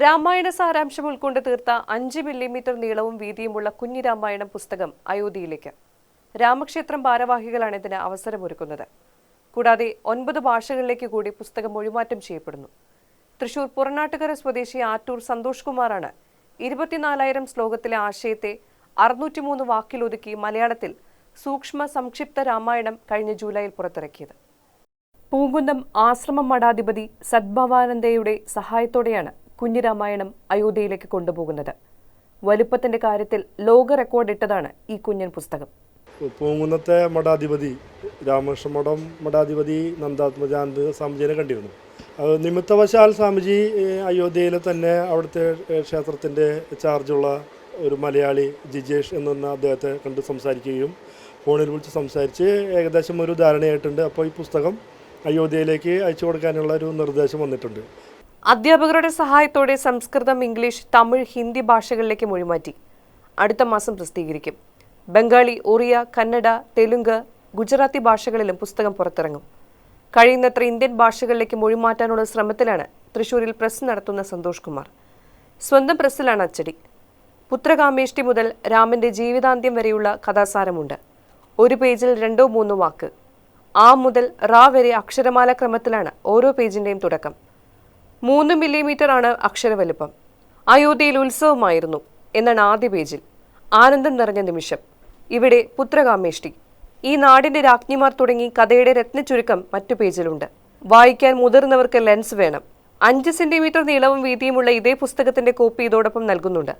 രാമായണ സാരാംശം ഉൾക്കൊണ്ട് തീർത്ത 5 മില്ലിമീറ്റർ നീളവും വീതിയുമുള്ള കുഞ്ഞി രാമായണം പുസ്തകം അയോധ്യയിലേക്ക്. രാമക്ഷേത്രം ഭാരവാഹികളാണ് ഇതിന് അവസരമൊരുക്കുന്നത്. കൂടാതെ 9 ഭാഷകളിലേക്ക് കൂടി പുസ്തകം മൊഴിമാറ്റം ചെയ്യപ്പെടുന്നു. തൃശൂർ പുറനാട്ടുകര സ്വദേശി ആറ്റൂർ സന്തോഷ് കുമാറാണ് 24,000 ശ്ലോകത്തിലെ ആശയത്തെ 603 വാക്കിലൊതുക്കി മലയാളത്തിൽ സൂക്ഷ്മ സംക്ഷിപ്ത രാമായണം കഴിഞ്ഞ ജൂലൈയിൽ പുറത്തിറക്കിയത്. പൂങ്കുന്നം ആശ്രമം മഠാധിപതി സദ്ഭവാനന്ദയുടെ സഹായത്തോടെയാണ് കുഞ്ഞി രാമായണം അയോധ്യയിലേക്ക് കൊണ്ടുപോകുന്നത്. വലുപ്പത്തിന്റെ കാര്യത്തിൽ ലോക റെക്കോർഡ് ഇട്ടതാണ് ഈ കുഞ്ഞൻ പുസ്തകം. പൂങ്കുന്നത്തെ മഠാധിപതി രാമകൃഷ്ണ മഠം മഠാധിപതി നന്ദാത്മജാനന്ദ സ്വാമിജിയെ കണ്ടിരുന്നു. നിമിത്തവശാൽ സ്വാമിജി അയോധ്യയിലെ തന്നെ അവിടുത്തെ ക്ഷേത്രത്തിൻ്റെ ചാർജുള്ള ഒരു മലയാളി ജിജേഷ് എന്ന അദ്ദേഹത്തെ കണ്ട് സംസാരിക്കുകയും ഫോണിൽ വിളിച്ച് സംസാരിച്ച് ഏകദേശം ഒരു ധാരണയായിട്ടുണ്ട്. അപ്പോൾ ഈ പുസ്തകം അയോധ്യയിലേക്ക് അയച്ചു കൊടുക്കാനുള്ള ഒരു നിർദ്ദേശം വന്നിട്ടുണ്ട്. അധ്യാപകരുടെ സഹായത്തോടെ സംസ്കൃതം, ഇംഗ്ലീഷ്, തമിഴ്, ഹിന്ദി ഭാഷകളിലേക്ക് മൊഴിമാറ്റി അടുത്ത മാസം പ്രസിദ്ധീകരിക്കും. ബംഗാളി, ഒറിയ, കന്നഡ, തെലുങ്ക്, ഗുജറാത്തി ഭാഷകളിലും പുസ്തകം പുറത്തിറങ്ങും. കഴിയുന്നത്ര ഇന്ത്യൻ ഭാഷകളിലേക്ക് മൊഴിമാറ്റാനുള്ള ശ്രമത്തിലാണ് തൃശൂരിൽ പ്രസ് നടത്തുന്ന സന്തോഷ് കുമാർ. സ്വന്തം പ്രസ്സിലാണ് അച്ചടി. പുത്രകാമേഷ്ടി മുതൽ രാമന്റെ ജീവിതാന്ത്യം വരെയുള്ള കഥാസാരമുണ്ട്. ഒരു പേജിൽ 2-3 വാക്ക്. ആ മുതൽ റാ വരെ അക്ഷരമാല ക്രമത്തിലാണ് ഓരോ പേജിന്റെയും തുടക്കം. 3 മില്ലിമീറ്റർ ആണ് അക്ഷരവലുപ്പം. അയോധ്യയിൽ ഉത്സവമായിരുന്നു എന്നാണ് ആദ്യ പേജിൽ. ആനന്ദം നിറഞ്ഞ നിമിഷം. ഇവിടെ പുത്രകാമേഷ്ടി. ഈ നാടിന്റെ രാജ്ഞിമാർ തുടങ്ങി കഥയുടെ രത്നചുരുക്കം മറ്റു പേജിലുണ്ട്. വായിക്കാൻ മുതിർന്നവർക്ക് ലെൻസ് വേണം. 5 സെന്റിമീറ്റർ നീളവും വീതിയുമുള്ള ഇതേ പുസ്തകത്തിന്റെ കോപ്പി ഇതോടൊപ്പം നൽകുന്നുണ്ട്.